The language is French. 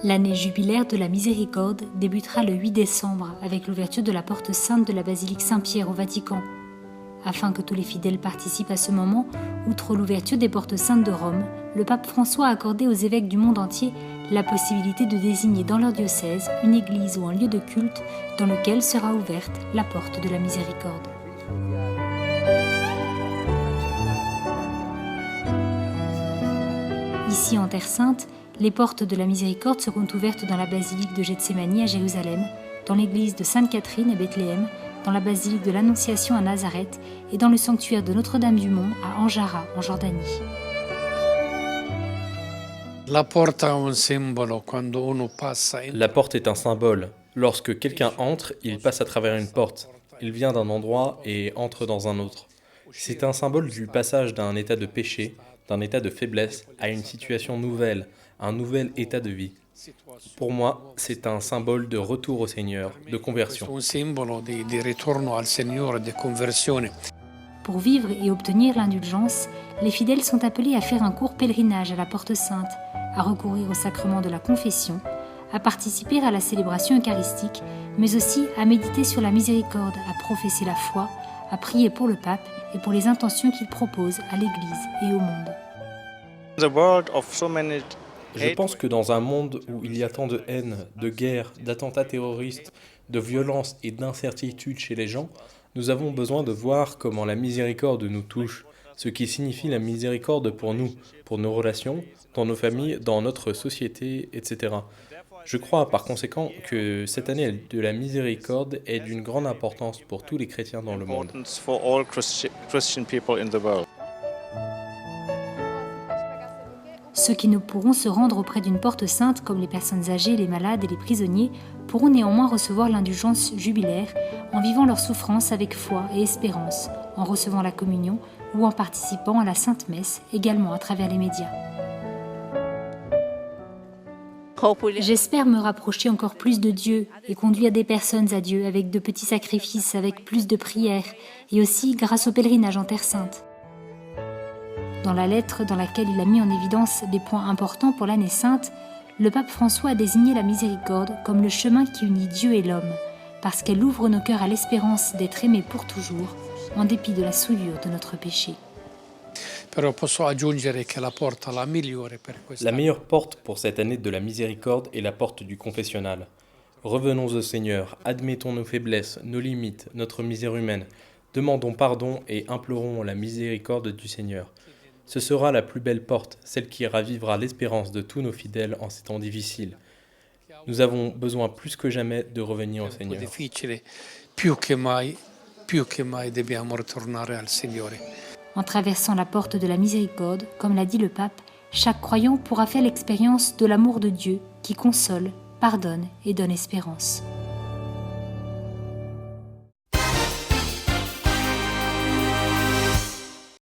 L'année jubilaire de la Miséricorde débutera le 8 décembre avec l'ouverture de la porte sainte de la basilique Saint-Pierre au Vatican. Afin que tous les fidèles participent à ce moment, outre l'ouverture des portes saintes de Rome, le pape François a accordé aux évêques du monde entier la possibilité de désigner dans leur diocèse une église ou un lieu de culte dans lequel sera ouverte la porte de la Miséricorde. Ici en Terre Sainte, les portes de la Miséricorde seront ouvertes dans la basilique de Gethsémani à Jérusalem, dans l'église de Sainte-Catherine à Bethléem, dans la basilique de l'Annonciation à Nazareth et dans le sanctuaire de Notre-Dame-du-Mont à Anjara, en Jordanie. La porte est un symbole. Lorsque quelqu'un entre, il passe à travers une porte. Il vient d'un endroit et entre dans un autre. C'est un symbole du passage d'un état de péché, d'un état de faiblesse, à une situation nouvelle, un nouvel état de vie. Pour moi, c'est un symbole de retour au Seigneur, de conversion. Pour vivre et obtenir l'indulgence, les fidèles sont appelés à faire un court pèlerinage à la Porte Sainte, à recourir au sacrement de la confession, à participer à la célébration eucharistique, mais aussi à méditer sur la miséricorde, à professer la foi, à prier pour le pape et pour les intentions qu'il propose à l'Église et au monde. Je pense que dans un monde où il y a tant de haine, de guerre, d'attentats terroristes, de violence et d'incertitude chez les gens, nous avons besoin de voir comment la miséricorde nous touche, ce qui signifie la miséricorde pour nous, pour nos relations, dans nos familles, dans notre société, etc. Je crois par conséquent que cette année de la miséricorde est d'une grande importance pour tous les chrétiens dans le monde. Ceux qui ne pourront se rendre auprès d'une porte sainte, comme les personnes âgées, les malades et les prisonniers, pourront néanmoins recevoir l'indulgence jubilaire en vivant leur souffrance avec foi et espérance, en recevant la communion ou en participant à la Sainte Messe, également à travers les médias. J'espère me rapprocher encore plus de Dieu et conduire des personnes à Dieu avec de petits sacrifices, avec plus de prières et aussi grâce au pèlerinage en Terre Sainte. Dans la lettre dans laquelle il a mis en évidence des points importants pour l'année sainte, le pape François a désigné la miséricorde comme le chemin qui unit Dieu et l'homme, parce qu'elle ouvre nos cœurs à l'espérance d'être aimés pour toujours, en dépit de la souillure de notre péché. La meilleure porte pour cette année de la miséricorde est la porte du confessionnal. Revenons au Seigneur, admettons nos faiblesses, nos limites, notre misère humaine, demandons pardon et implorons la miséricorde du Seigneur. Ce sera la plus belle porte, celle qui ravivera l'espérance de tous nos fidèles en ces temps difficiles. Nous avons besoin plus que jamais de revenir au Seigneur. En traversant la porte de la miséricorde, comme l'a dit le pape, chaque croyant pourra faire l'expérience de l'amour de Dieu qui console, pardonne et donne espérance.